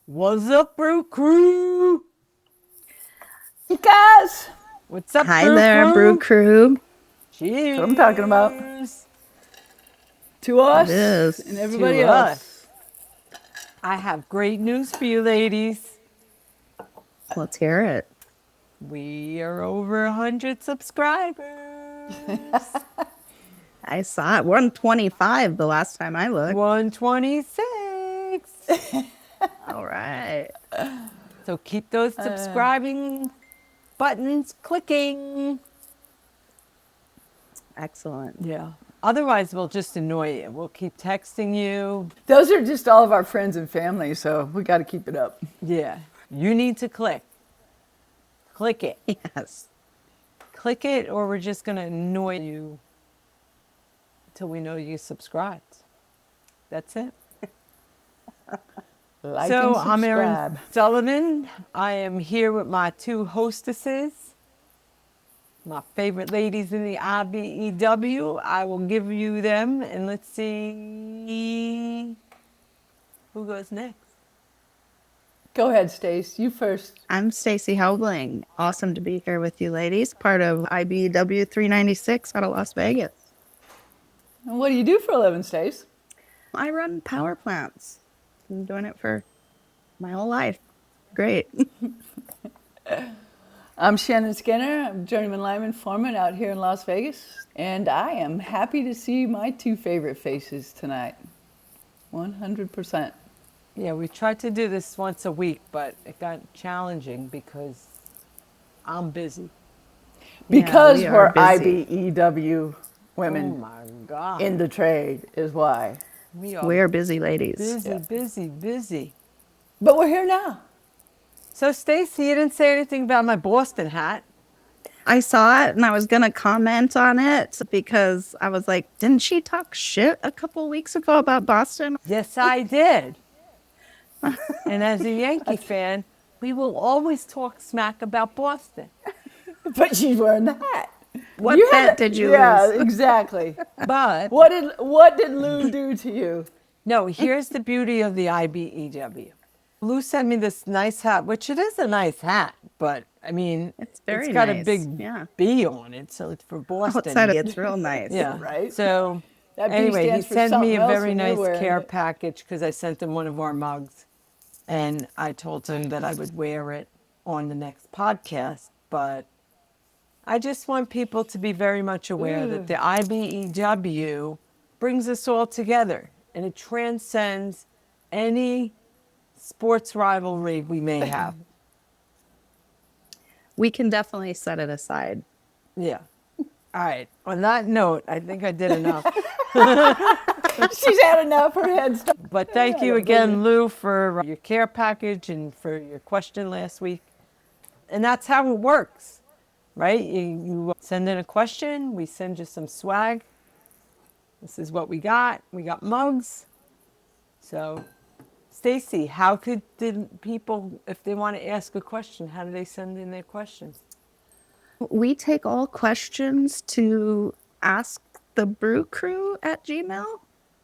What's up, Brew Crew? Hey guys, What's up, Hi Brew there, Brew Crew? Crew. Cheers. that's what I'm talking about. To It us and is. everybody To us. else. I have great news for you, ladies. Let's hear it. We are over 100 subscribers. I saw it. 125 the last time I looked. 126. All right. So keep those subscribing buttons clicking. Excellent. Yeah. Otherwise, we'll just annoy you. We'll keep texting you. Those are just all of our friends and family, so we got to keep it up. Yeah. You need to click. Click it. Yes. Click it, or we're just going to annoy you until we know you subscribed. That's it. Like So and I'm Erin subscribe. Sullivan. I am here with my two hostesses, my favorite ladies in the IBEW. I will give you them, and let's see who goes next. Go ahead, Stace. You first. I'm Stacey Hobling. Awesome to be here with you ladies. Part of IBW 396 out of Las Vegas. And what do you do for a living, Stace? I run power plants. Been doing it for my whole life. Great. I'm Shannon Skinner. I'm journeyman lineman foreman out here in Las Vegas, and I am happy to see my two favorite faces tonight. 100%. Yeah, we tried to do this once a week, but it got challenging because I'm busy. Because we we're are busy. IBEW Oh women my God. in the trade is why. We We are busy ladies. busy. But we're here now. So, Stacey, you didn't say anything about my Boston hat. I saw it and I was going to comment on it because I was like, didn't she talk shit a couple weeks ago about Boston? Yes, I did. And as a Yankee fan, we will always talk smack about Boston. But she's wearing the hat. What You bet had did you Yeah, lose? exactly. But What did Lou do to you? no, here's the beauty of the IBEW. Lou sent me this nice hat, which it is a nice hat, but I mean, It's very got a nice. big Yeah. B on it, so it's for Boston. Outside of it's real nice. Yeah. Right. So That B anyway, he stands for sent me something a else very when you're nice wearing care it. package because I sent him one of our mugs, and I told him that I would wear it on the next podcast. But I just want people to be very much aware that the IBEW brings us all together, and it transcends any sports rivalry we may have. We can definitely set it aside. Yeah. All right. On that note, I think I did enough. She's had enough. Her head's But thank you again, Lou, for your care package and for your question last week. And that's how it works, right? You send in a question, we send you some swag. This is what we got. We got mugs. So, Stacey, how did people, if they want to ask a question, how do they send in their questions? We take all questions to ask the brew crew at Gmail.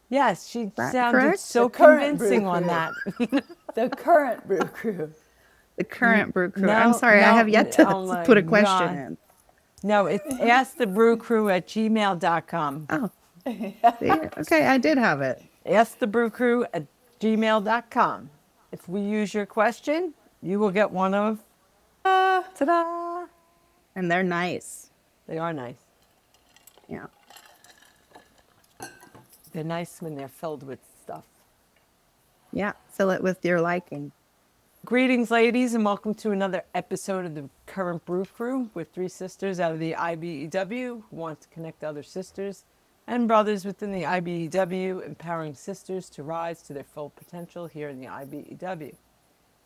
Yes, she that sounded correct? so The current convincing Brew on Crew. that. the current Brew Crew. The current brew crew. No, I'm sorry, I no, have yet to oh my put a question God. in. No, it's askthebrewcrew@gmail.com. Oh, see? Okay, I did have it. Askthebrewcrew@gmail.com. If we use your question, you will get one of, ta-da! And they're nice. They are nice. Yeah. They're nice when they're filled with stuff. Yeah. Fill it with your liking. Greetings, ladies, and welcome to another episode of the Current Brew Crew with three sisters out of the IBEW who want to connect other sisters and brothers within the IBEW, empowering sisters to rise to their full potential here in the IBEW.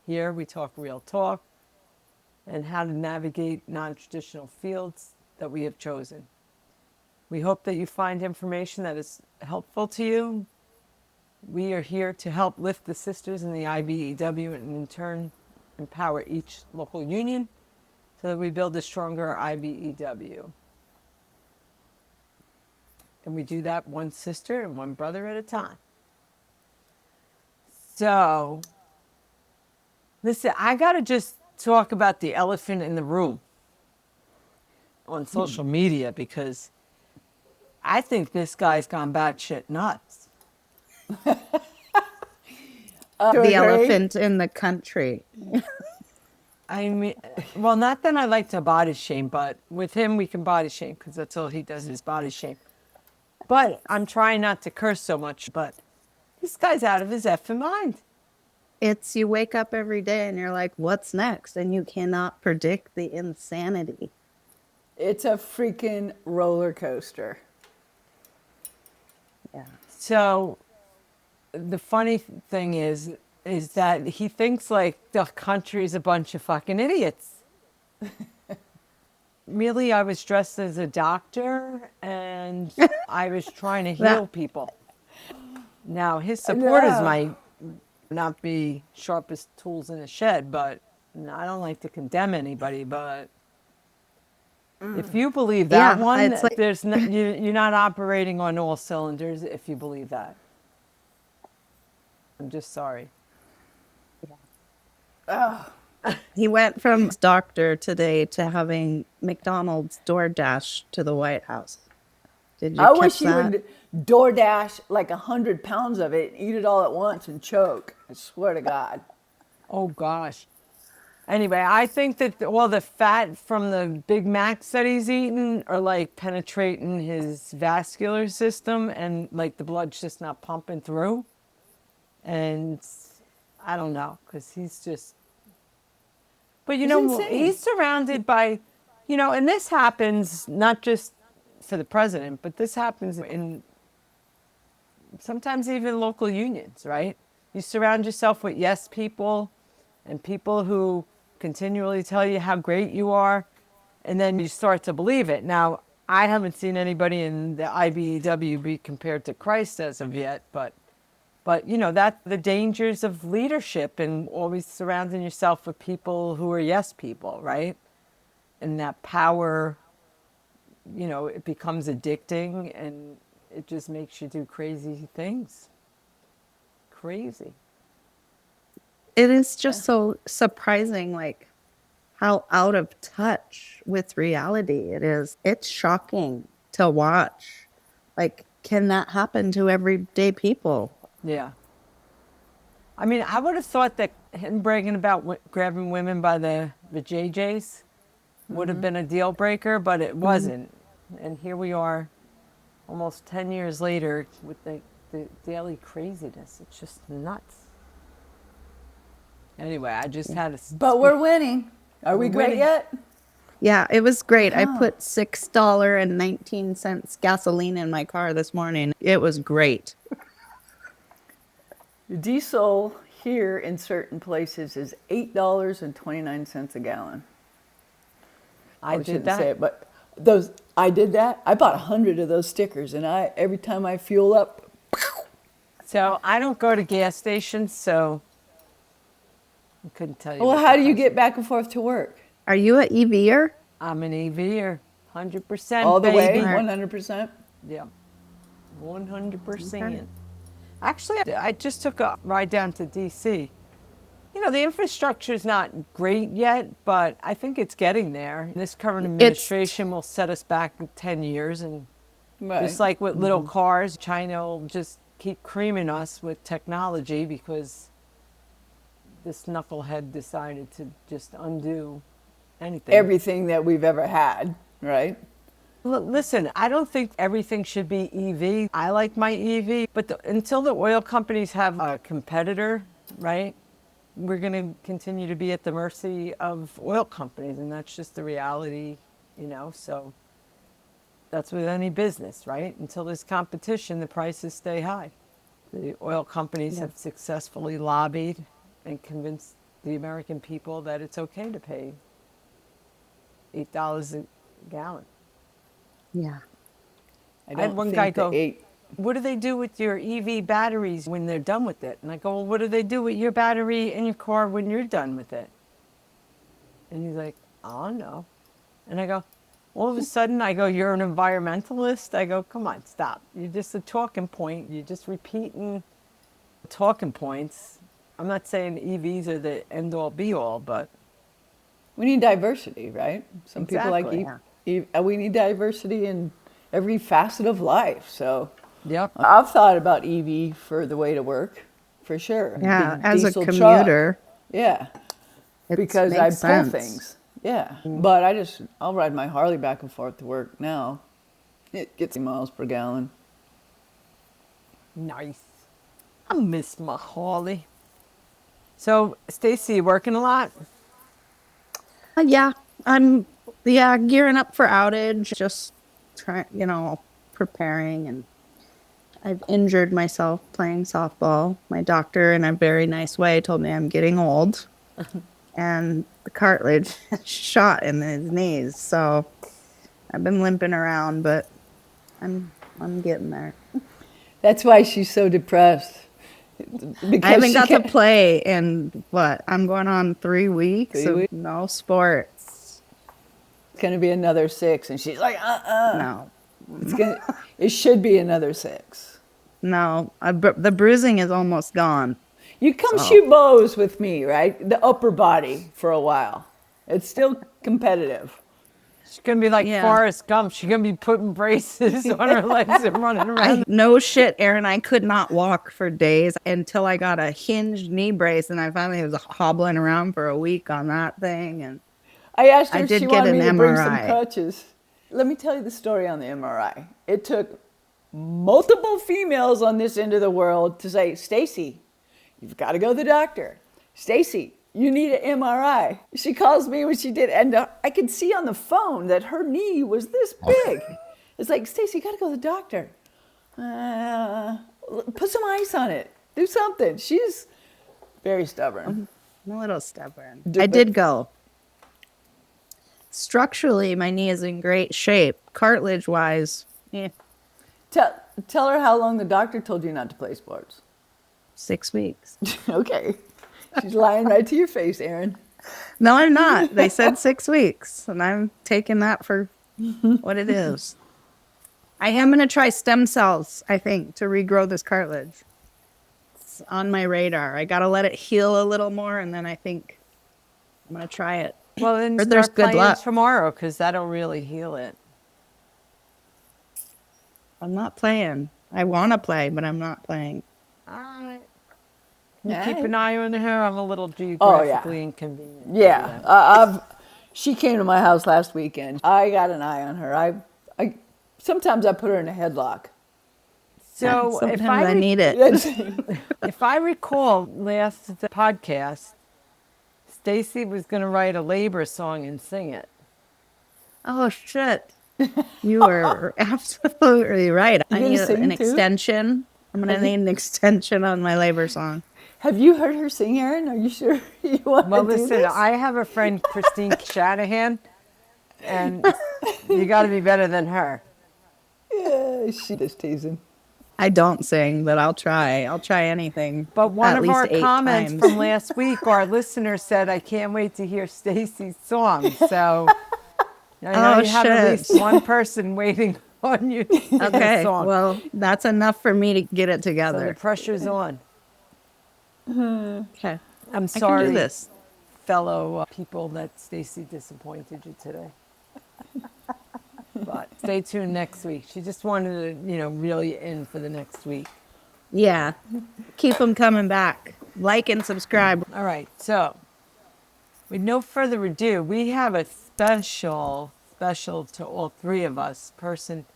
Here we talk real talk and how to navigate non-traditional fields that we have chosen. We hope that you find information that is helpful to you. We are here to help lift the sisters in the IBEW and in turn empower each local union so that we build a stronger IBEW. And we do that one sister and one brother at a time. So, Listen, I got to just talk about the elephant in the room on social media because I think this guy's gone batshit nuts. The elephant in the country. I mean, well, not that I like to body shame, but with him we can body shame because that's all he does is body shame. But I'm trying not to curse so much, but this guy's out of his effing mind. It's you wake up every day and you're like, what's next? And you cannot predict the insanity. It's a freaking roller coaster. Yeah. So the funny thing is that he thinks like the country's a bunch of fucking idiots. Really, I was dressed as a doctor and I was trying to heal people. Now, his supporters might not be sharpest tools in the shed, but I don't like to condemn anybody, but if you believe that one, it's like, there's no, you're not operating on all cylinders if you believe that. I'm just sorry. he went from doctor today to having McDonald's DoorDash to the White House. Did you I catch wish you that? would DoorDash like 100 pounds of it, eat it all at once, and choke. I swear to God. Oh gosh. Anyway, I think that the fat from the Big Macs that he's eating are like penetrating his vascular system, and like the blood's just not pumping through. And I don't know, because he's just. But you He's know, insane. he's surrounded by, and this happens not just for the president, but this happens in sometimes even local unions, right? You surround yourself with yes people and people who continually tell you how great you are, and then you start to believe it. Now, I haven't seen anybody in the IBEW be compared to Christ as of yet, but that's the dangers of leadership and always surrounding yourself with people who are yes people, right? And that power, it becomes addicting and it just makes you do crazy things. Crazy. It is just so surprising, like how out of touch with reality it is. It's shocking to watch. Like, can that happen to everyday people? Yeah. I mean, I would have thought that him bragging about grabbing women by the JJs would have been a deal breaker, but it wasn't. And here we are almost 10 years later with the daily craziness. It's just nuts. Anyway, I just had a... But we're winning. Are we great winning. yet? Yeah, it was great. I put $6.19 gasoline in my car this morning. It was great. Diesel here in certain places is $8.29 a gallon. I did shouldn't that. say it, but I did that. I bought 100 of those stickers, and every time I fuel up, So I don't go to gas stations, so I couldn't tell you. well, what how the do you price get back and forth to work? Are you an EVer? I'm an EVer, 100%. All the way, baby. 100%? Yeah, 100%. Okay. Actually, I just took a ride down to D.C. The infrastructure's not great yet, but I think it's getting there. This current administration will set us back 10 years, and Right. just like with little cars, China will just keep creaming us with technology because this knucklehead decided to just undo anything. Everything that we've ever had, right? Listen, I don't think everything should be EV. I like my EV, but until the oil companies have a competitor, right, we're going to continue to be at the mercy of oil companies, and that's just the reality, so that's with any business, right? Until there's competition, the prices stay high. The oil companies have successfully lobbied and convinced the American people that it's okay to pay $8 a gallon. Yeah. I had one guy go, $8. what do they do with your EV batteries when they're done with it? And I go, well, what do they do with your battery in your car when you're done with it? And he's like, I don't know. And I go, all of a sudden, I go, you're an environmentalist? I go, come on, stop. You're just a talking point. You're just repeating talking points. I'm not saying EVs are the end all be all, but We need diversity, right? Some people like Exactly. we need diversity in every facet of life. So yep. I've thought about EV for the way to work, for sure. Yeah, Big as a diesel truck. commuter, Yeah, it because I makes pull sense. things. Yeah, but I'll ride my Harley back and forth to work now. It gets miles per gallon. Nice. I miss my Harley. So, Stacey, you working a lot? Yeah, I'm gearing up for outage, just trying, preparing, and I've injured myself playing softball. My doctor, in a very nice way, told me I'm getting old, and the cartilage shot in his knees. So I've been limping around, but I'm getting there. That's why she's so depressed. I haven't got to play in I'm going on 3 weeks 3 of weeks? no sports. It's gonna be another 6, and she's like, No, It should be another 6. no, the bruising is almost gone. You come shoot bows with me, right? The upper body for a while. It's still competitive. She's going to be like Yeah. Forrest Gump. She's going to be putting braces on her legs and running around. No shit, Aaron. I could not walk for days until I got a hinged knee brace, and I finally was hobbling around for a week on that thing. And I asked her I if did she get wanted me an to bring some MRI. crutches. Let me tell you the story on the MRI. It took multiple females on this end of the world to say, Stacey, you've got to go to the doctor. Stacey, you need an MRI. She calls me when she did, and I could see on the phone that her knee was this big. It's like, Stacey, you got to go to the doctor. Put some ice on it. Do something. She's very stubborn. I'm a little stubborn. I did go. Structurally, my knee is in great shape. Cartilage-wise, Tell her how long the doctor told you not to play sports. 6 weeks. Okay. She's lying right to your face, Aaron. No, I'm not. They said 6 weeks, and I'm taking that for what it is. I am going to try stem cells, I think, to regrow this cartilage. It's on my radar. I got to let it heal a little more, and then I think I'm going to try it. Well, then Or there's start good playing luck. tomorrow because that'll really heal it. I'm not playing. I want to play, but I'm not playing. All right. You Yeah. keep an eye on her. I'm a little geographically inconvenient. Yeah. She came to my house last weekend. I got an eye on her. I sometimes I put her in a headlock. So Sometimes if I need it. if I recall last podcast, Stacey was going to write a labor song and sing it. Oh, shit. You were absolutely right. I gonna need sing an too? extension. I'm going to need an extension on my labor song. Have you heard her sing, Aaron? Are you sure you want Well, to do listen, this? I have a friend, Christine Shanahan, and you got to be better than her. Yeah, she just teasing. I don't sing, but I'll try. I'll try anything. But one at of least our 8 comments times. from last week, our listener said, I can't wait to hear Stacey's song. So I know Oh, you have at shit. least one person waiting on you to sing Okay, a song. well, that's enough for me to get it So the together. pressure's on. Okay. I'm I sorry, can do this. fellow people, that Stacey disappointed you today. But stay tuned next week. She just wanted to, really in for the next week. Yeah. Keep them coming back. Like and subscribe. All right, so with no further ado, we have a special to all three of us person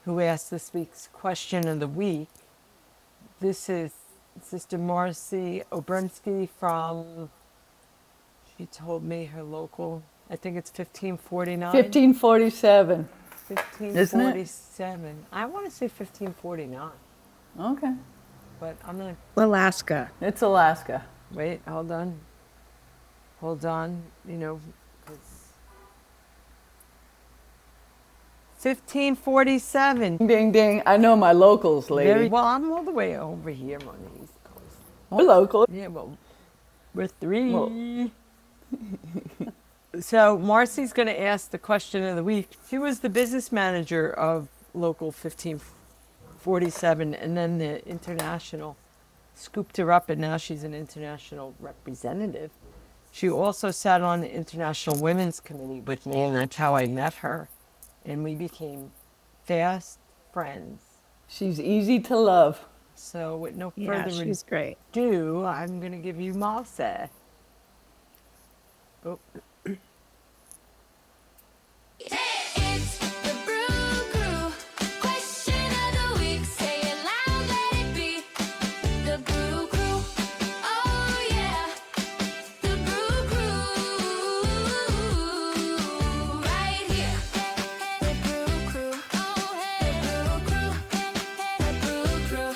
who asked this week's question of the week. This is Sister Marcy Obrensky from, she told me her local, I think it's 1549. 1547. 1547. I want to say 1549, Okay. but I'm going to, Alaska. It's Alaska. wait, hold on, because 1547. Ding, ding. I know my locals, lady. Very well. I'm all the way over here on the East Coast. We're local. Yeah, well, we're three. Well- So Marcy's going to ask the question of the week. She was the business manager of Local 1547 and then the International scooped her up, and now she's an international representative. She also sat on the International Women's Committee with me, and that's how I met her. And we became fast friends. She's easy to love. So with no Yeah, further she's great. ado, I'm going to give you Marcy. Oh. It's the Brew Crew. Question of the week. Say it loud, let it be. The Brew Crew. Oh yeah. The Brew Crew. Right here. The Brew Crew. Oh hey. The Brew Crew. The Brew Crew.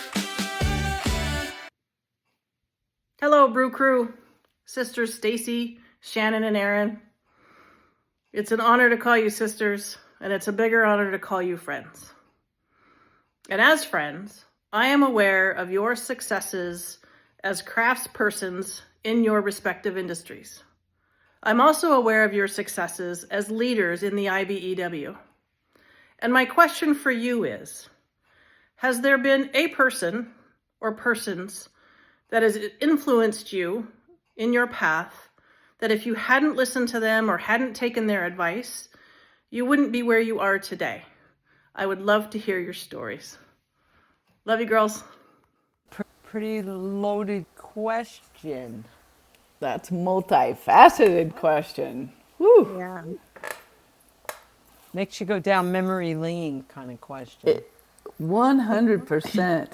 Hello, Brew Crew. Sisters Stacey, Shannon, and Aaron. It's an honor to call you sisters, and it's a bigger honor to call you friends. And as friends, I am aware of your successes as craftspersons in your respective industries. I'm also aware of your successes as leaders in the IBEW. And my question for you is, has there been a person or persons that has influenced you in your path that if you hadn't listened to them or hadn't taken their advice, you wouldn't be where you are today? I would love to hear your stories. Love you, girls. Pretty loaded question. That's multifaceted question. Woo. Yeah. Makes you go down memory lane kind of question. 100%.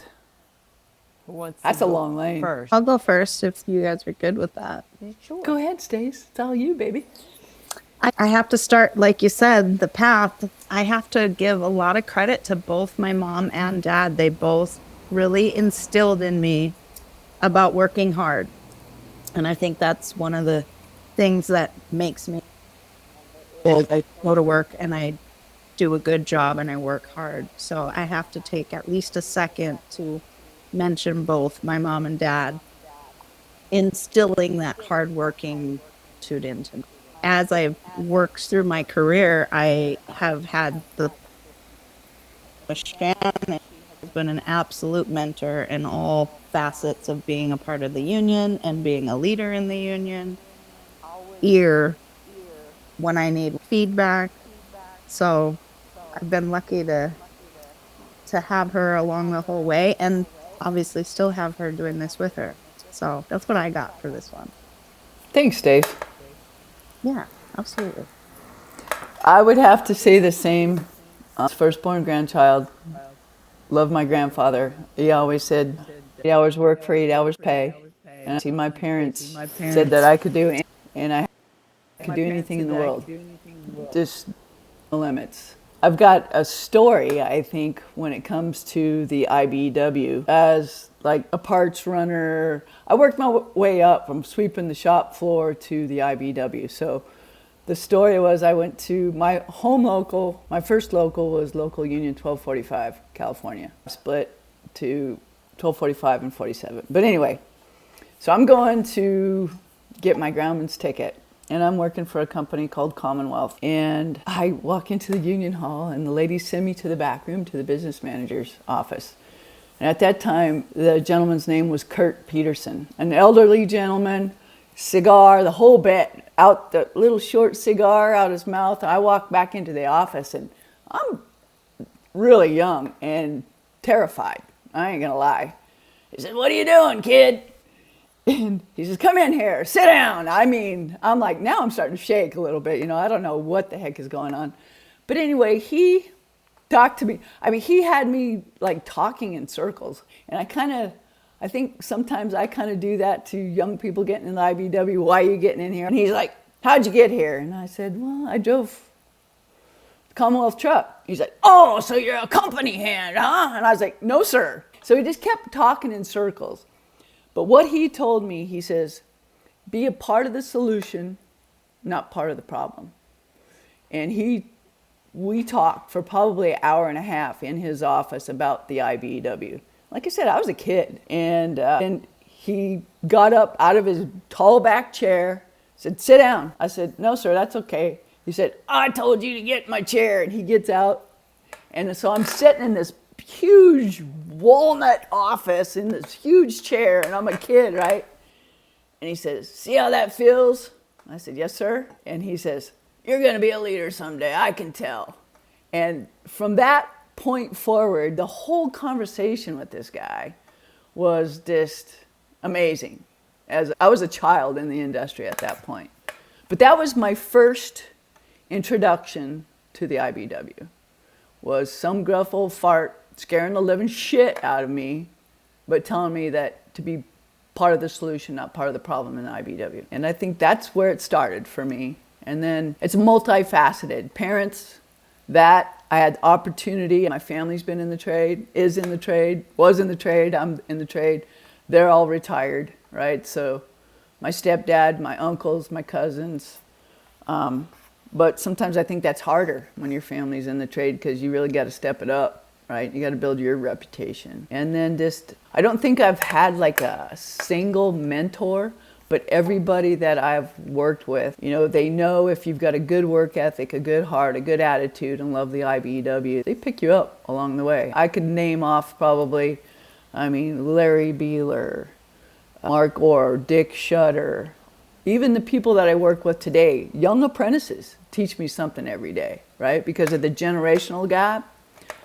Who wants to That's a go long lane. first? I'll go first if you guys are good with that. Sure. Go ahead, Stace. It's all you, baby. I have to start, like you said, the path. I have to give a lot of credit to both my mom and dad. They both really instilled in me about working hard. And I think that's one of the things that makes me, I go to work and I do a good job and I work hard. So I have to take at least a second to mention both my mom and dad instilling that hardworking attitude into me. As I've worked through my career, I have had the Shannon has been an absolute mentor in all facets of being a part of the union and being a leader in the union. Ear when I need feedback. So I've been lucky to have her along the whole way, and obviously still have her doing this with her. So that's what I got for this one. Thanks, Stace. Yeah, absolutely. I would have to say the same. Firstborn grandchild. Love my grandfather. He always said, 8 hours work for 8 hours pay. And I see my parents said that I could do, and I could do anything in the world. Just no limits. I've got a story, I think, when it comes to the IBEW. As like a parts runner, I worked my way up from sweeping the shop floor to the IBEW. So the story was I went to my home local. My first local was local union 1245, California. Split to 1245 and 47. But anyway, so I'm going to get my groundman's ticket. And I'm working for a company called Commonwealth. And I walk into the union hall and the ladies send me to the back room to the business manager's office. And at that time, the gentleman's name was Kurt Peterson, an elderly gentleman, cigar, the whole bit, out the little short cigar out his mouth. I walk back into the office and I'm really young and terrified. I ain't gonna lie. He said, "What are you doing, kid?" And he says, "Come in here, sit down." I mean, I'm like, now I'm starting to shake a little bit. I don't know what the heck is going on. But anyway, he talked to me. I mean, he had me like talking in circles. And I think sometimes I kind of do that to young people getting in the IBW. "Why are you getting in here?" And he's like, "How'd you get here?" And I said, "Well, I drove the Commonwealth truck." He's like, "Oh, so you're a company hand, huh?" And I was like, "No, sir." So he just kept talking in circles. But what he told me, he says, be a part of the solution, not part of the problem. And we talked for probably an hour and a half in his office about the IBEW. Like I said, I was a kid. And he got up out of his tall back chair, said, "Sit down." I said, "No, sir, that's okay." He said, "I told you to get in my chair." And he gets out. And so I'm sitting in this huge walnut office in this huge chair, and I'm a kid, right? And he says, see how that feels? I said, yes, sir. And he says, you're going to be a leader someday, I can tell. And from that point forward, the whole conversation with this guy was just amazing. As I was a child in the industry at that point. But that was my first introduction to the IBW, was some gruff old fart scaring the living shit out of me, but telling me that to be part of the solution, not part of the problem in the IBW. And I think that's where it started for me. And then it's multifaceted. Parents, that I had opportunity. My family's been in the trade, is in the trade, was in the trade, I'm in the trade. They're all retired, right? So my stepdad, my uncles, my cousins. But sometimes I think that's harder when your family's in the trade because you really got to step it up, right? You got to build your reputation. And then I don't think I've had like a single mentor, but everybody that I've worked with, they know if you've got a good work ethic, a good heart, a good attitude, and love the IBEW, they pick you up along the way. I could name off probably, Larry Beeler, Mark Orr, Dick Shutter, even the people that I work with today, young apprentices, teach me something every day, right? Because of the generational gap.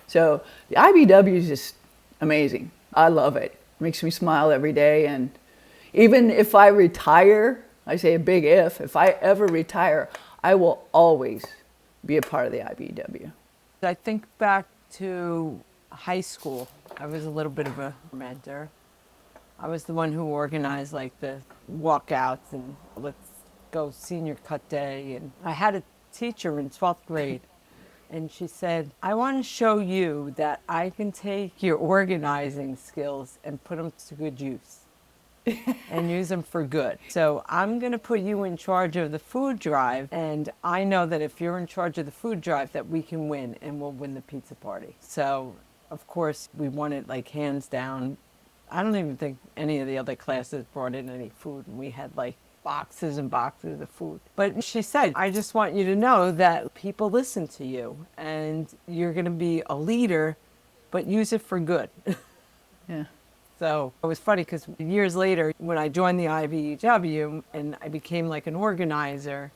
So the IBW is just amazing. I love it. It makes me smile every day. And even if I retire, I say a big if I ever retire, I will always be a part of the IBW. I think back to high school. I was a little bit of a mentor. I was the one who organized like the walkouts and let's go senior cut day. And I had a teacher in 12th grade and she said, I want to show you that I can take your organizing skills and put them to good use and use them for good. So I'm going to put you in charge of the food drive. And I know that if you're in charge of the food drive that we can win and we'll win the pizza party. So of course we won it like hands down. I don't even think any of the other classes brought in any food. We had like boxes and boxes of food. But she said, I just want you to know that people listen to you and you're going to be a leader, but use it for good. Yeah. So it was funny because years later, when I joined the IBEW and I became like an organizer,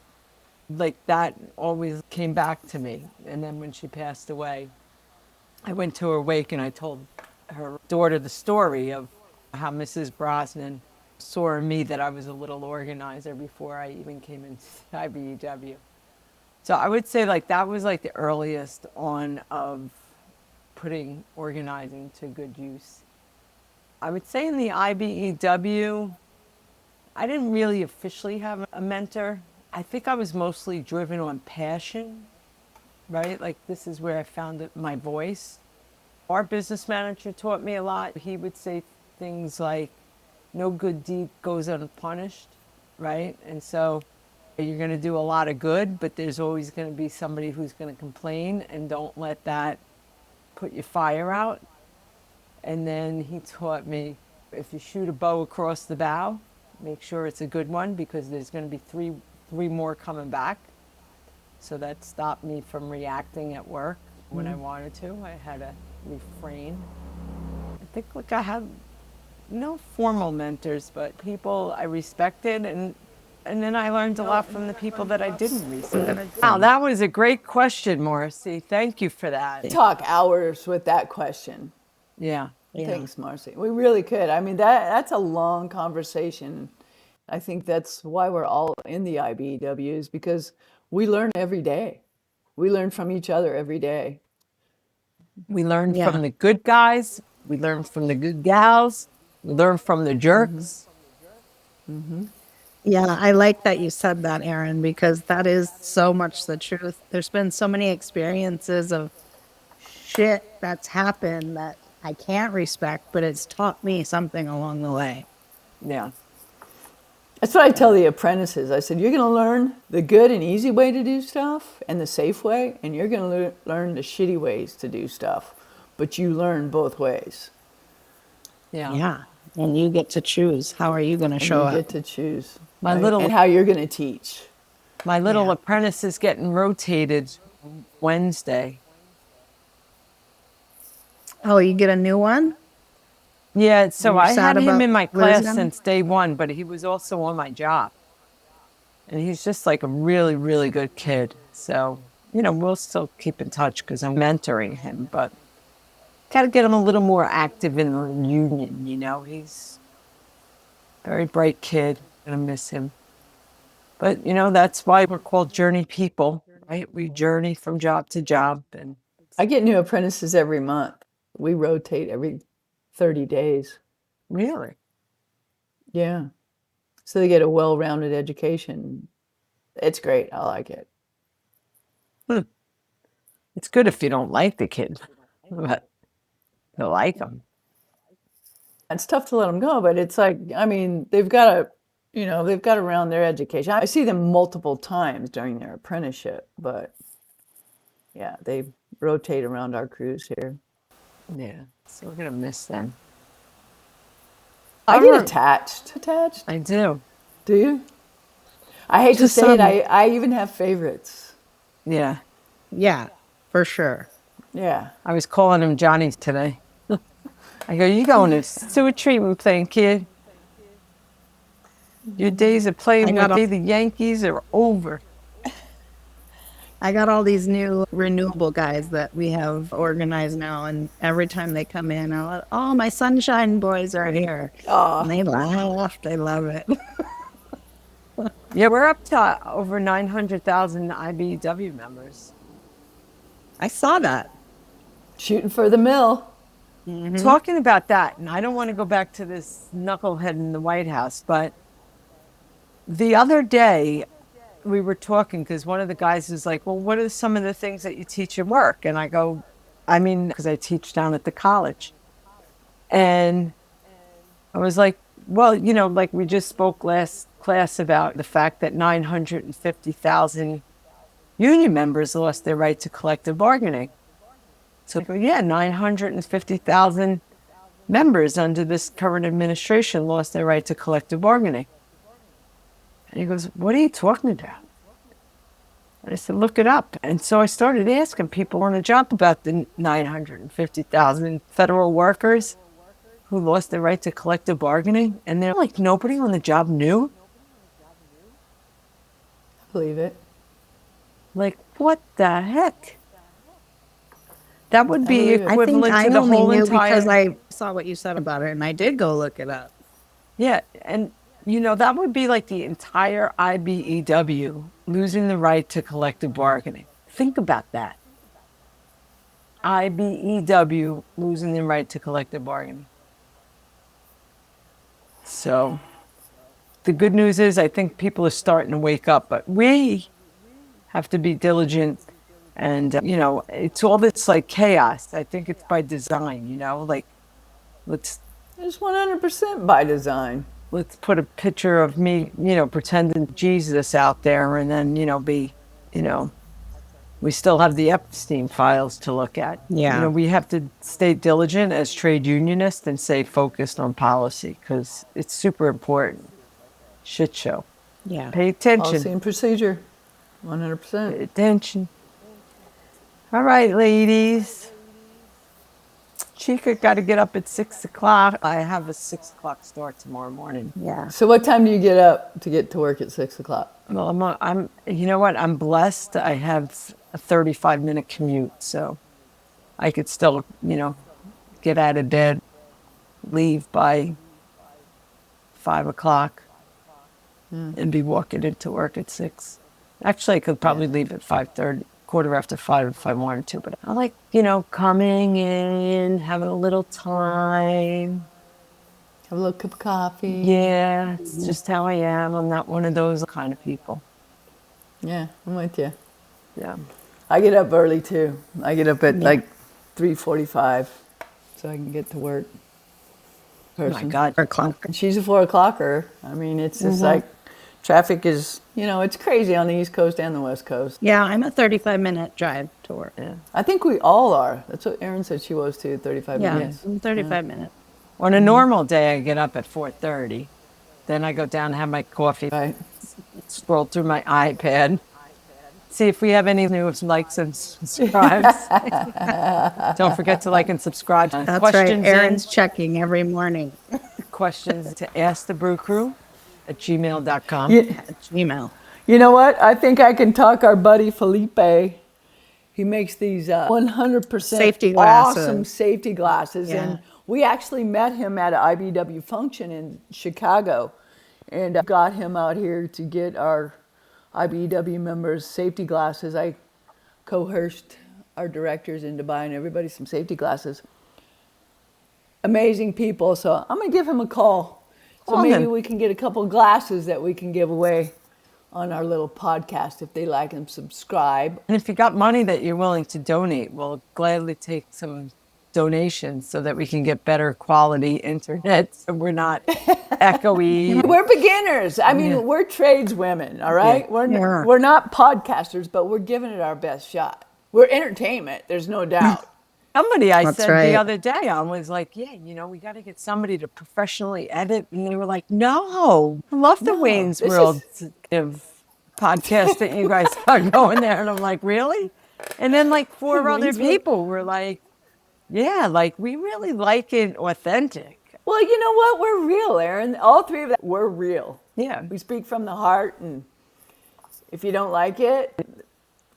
like that always came back to me. And then when she passed away, I went to her wake and I told her daughter the story of how Mrs. Brosnan saw in me that I was a little organizer before I even came into the IBEW. So I would say like that was like the earliest on of putting organizing to good use. I would say in the IBEW, I didn't really officially have a mentor. I think I was mostly driven on passion, right? Like this is where I found my voice. Our business manager taught me a lot. He would say things like, no good deed goes unpunished, right? And so you're going to do a lot of good, but there's always going to be somebody who's going to complain, and don't let that put your fire out. And then he taught me, if you shoot a bow across the bow, make sure it's a good one because there's going to be three more coming back. So that stopped me from reacting at work when I wanted to. I had to refrain. I think like I had no formal mentors, but people I respected, and then I learned a lot from the people that I didn't respect. Wow, that was a great question, Marcy. Thank you for that. Talk hours with that question. Yeah. Thanks, Marcy. We really could. That's a long conversation. I think that's why we're all in the IBEWs, because we learn every day. We learn from each other every day. We learn from the good guys. We learn from the good gals. We learn from the jerks. Yeah, I like that you said that, Erin, because that is so much the truth. There's been so many experiences of shit that's happened that I can't respect, but it's taught me something along the way. Yeah. That's what I tell the apprentices. I said, you're going to learn the good and easy way to do stuff and the safe way, and you're going to learn the shitty ways to do stuff. But you learn both ways. Yeah. Yeah. And you get to choose. How are you going to show You up? get to choose. And how you're going to teach. My little apprentice is getting rotated Wednesday. Oh, you get a new one? Yeah, so You're I sad had him about in my losing class him? since day one, but he was also on my job. And he's just like a really, really good kid. So, we'll still keep in touch because I'm mentoring him, but got to get him a little more active in the union, He's a very bright kid. Gonna miss him. But, that's why we're called journey people, right? We journey from job to job. And I get new apprentices every month. We rotate every 30 days. really, Yeah. So they get a well-rounded education. It's great. I like it. it's good if you don't like the kid, but you like him. It's tough to let them go, but it's like, I mean, they've got to round their education. I see them multiple times during their apprenticeship, but yeah, they rotate around our crews here. Yeah, so we're going to miss them. I get attached. I do. Do you? I hate to Just say it. some- I even have favorites. Yeah. Yeah, for sure. Yeah. I was calling him Johnny today. I go, you going to sewer treatment plant, kid? Your days of playing I got with the Yankees are over. I got all these new renewable guys that we have organized now, and every time they come in, oh, my sunshine boys are here. And they laugh. They love it. Yeah, we're up to over 900,000 IBEW members. I saw that. Shooting for the mill. Talking about that, and I don't want to go back to this knucklehead in the White House, but the other day we were talking because one of the guys is like, well, what are some of the things that you teach at work? And I go, because I teach down at the college. And I was like, well, like we just spoke last class about the fact that 950,000 union members lost their right to collective bargaining. So, yeah, 950,000 members under this current administration lost their right to collective bargaining. And he goes, what are you talking about? And I said, look it up. And so I started asking people on the job about the 950,000 federal workers who lost their right to collective bargaining. And they're like, nobody on the job knew. I believe it. Like, what the heck? That would be believe it. I think equivalent I to the only whole knew entire... because I saw what you said about it, and I did go look it up. Yeah, and that would be like the entire IBEW losing the right to collective bargaining. Think about that. IBEW losing the right to collective bargaining. So the good news is I think people are starting to wake up, but we have to be diligent. And, it's all this like chaos. I think it's by design, like let's It's 100% by design. put a picture of me, pretending Jesus out there and then, we still have the Epstein files to look at. Yeah. We have to stay diligent as trade unionists and stay focused on policy because it's super important. Shit show. Yeah. Pay attention. Policy and procedure. 100%. Pay attention. All right, ladies. Chica got to get up at 6 o'clock. I have a 6 o'clock start tomorrow morning. Yeah. So what time do you get up to get to work at 6 o'clock? Well, I'm you know what? I'm blessed. I have a 35-minute commute, so I could still, get out of bed, leave by 5 o'clock, and be walking into work at 6. Actually, I could probably leave at 5:30, quarter after 5 if I wanted to, but I like, coming in, having a little time. Have a little cup of coffee. Yeah, it's just how I am. I'm not one of those kind of people. Yeah, I'm with you. Yeah. I get up early too. I get up at like 3:45 so I can get to work. Oh my God. 4 o'clock. And she's a 4 o'clocker. I mean, it's just like traffic is, it's crazy on the East Coast and the West Coast. Yeah, I'm a 35-minute drive to work. Yeah. I think we all are. That's what Erin said she was too, 35 Yeah, minutes. I'm 35 minutes. On a normal day, I get up at 4:30. Then I go down and have my coffee, Right. scroll through my iPad, See if we have any new likes and subscribes. Don't forget to like and subscribe. That's Questions right. Erin's checking every morning questions to askthebrewcrew@gmail.com. at Gmail. You know what? I think I can talk our buddy Felipe. He makes these 100% Safety glasses. awesome safety glasses. Yeah. And we actually met him at an IBW function in Chicago and got him out here to get our IBW members safety glasses. I coerced our directors into buying everybody some safety glasses. Amazing people. So I'm going to give him a call. So Well, maybe then. we can get a couple glasses that we can give away on our little podcast if they like and subscribe. And if you got money that you're willing to donate, we'll gladly take some donations so that we can get better quality internet so we're not echoey. We're beginners. I mean, we're tradeswomen, all right? Yeah. We're not podcasters, but we're giving it our best shot. We're entertainment, there's no doubt. Somebody I That's said right. the other day on was like, yeah, we got to get somebody to professionally edit. And they were like, no, I love the Wayne's this World podcast that you guys are going there. And I'm like, really? And then like four other Wayne's World? people were like, yeah, like we really like it authentic. Well, you know what? We're real, Erin. All three of us, we're real. Yeah. We speak from the heart, and if you don't like it,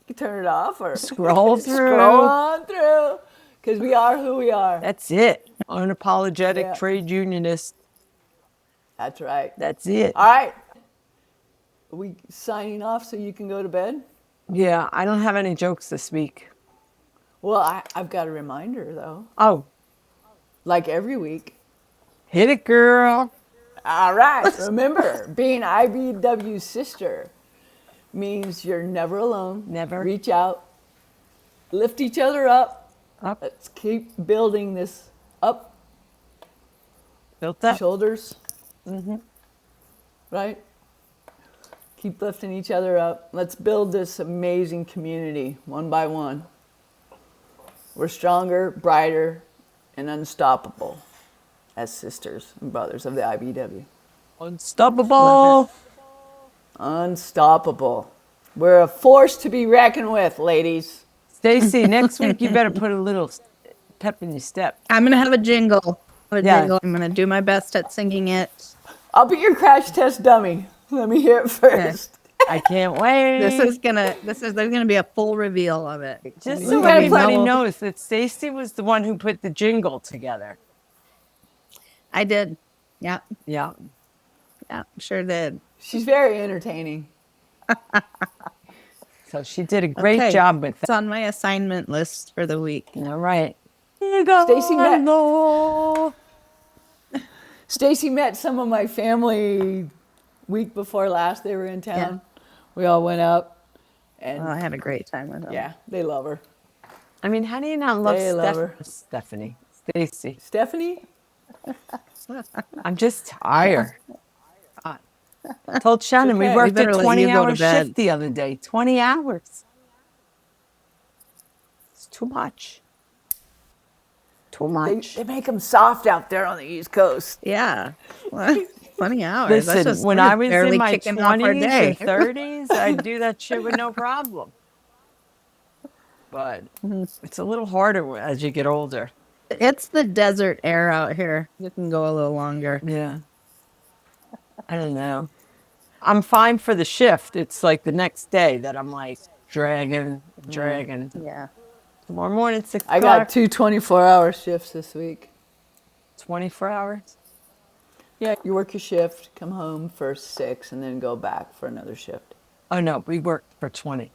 you turn it off or Scroll through. Scroll on through, because we are who we are. That's it. Unapologetic Yeah. trade unionist. That's right. That's it. All right. Are we signing off so you can go to bed? Yeah, I don't have any jokes this week. Well, I've got a reminder, though. Oh, Like every week. hit it, girl. All right. Remember, being IBW's sister means you're never alone. Never. Reach out. Lift each other up. Up, Let's keep building this up. built up. Shoulders. Right? Keep lifting each other up. Let's build this amazing community one by one. We're stronger, brighter, and unstoppable as sisters and brothers of the IBW. Unstoppable. Unstoppable. We're a force to be reckoned with, ladies. Stacey, next week you better put a little pep in your step. I'm going to have a jingle. Yeah. I'm going to do my best at singing it. I'll be your crash test dummy. Let me hear it first. I can't wait. There's gonna be a full reveal of it. Just We so gotta everybody know- knows that Stacey was the one who put the jingle together. I did. Yeah, Yeah. sure did. She's very entertaining. So she did a great Okay. job with It's that. on my assignment list for the week. All right. Here you go. Stacey met- Hello. Stacey met some of my family week before last. They were in town. We all went up, and Oh, I had a great time with them. yeah, they love her. I mean, how do you not love They love her. Stephanie? Stacey. Stephanie, I'm just tired. I told Shannon we okay. worked We better a let 20-hour you go to bed. shift the other day. 20 hours. It's too much. Too they, much. they make them soft out there on the East Coast. Yeah. Well, 20 hours. That's Listen, just- when we're I was barely in my kicking off our 20s day. and 30s, I'd do that shit with no problem. But it's a little harder as you get older. It's the desert air out here. You can go a little longer. Yeah. I don't know. I'm fine for the shift. It's like the next day that I'm like dragging. Yeah. Tomorrow morning, 6 I o'clock. got 2 24-hour shifts this week. 24 hours. Yeah, you work your shift, come home for 6, and then go back for another shift. Oh, no, we worked for 20.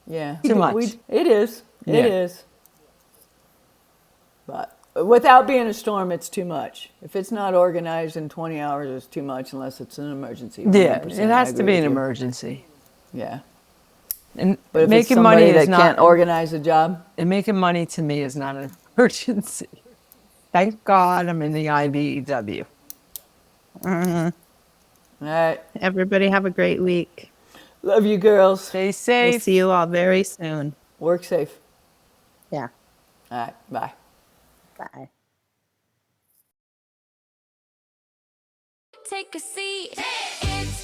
Yeah. Too much. It is. Yeah. It is. But without being a storm, it's too much. If it's not organized in 20 hours, it's too much unless it's an emergency. Yeah, 100%, it has I to agree be an with you. emergency. Yeah. And But if it's making somebody money that is not. can't organize a job, And making money to me is not an emergency. Thank God I'm in the IBEW. all right. Everybody have a great week. Love you, girls. Stay We'll safe. see you all very soon. Work safe. Yeah. All right. Bye. Bye. Take a seat. It's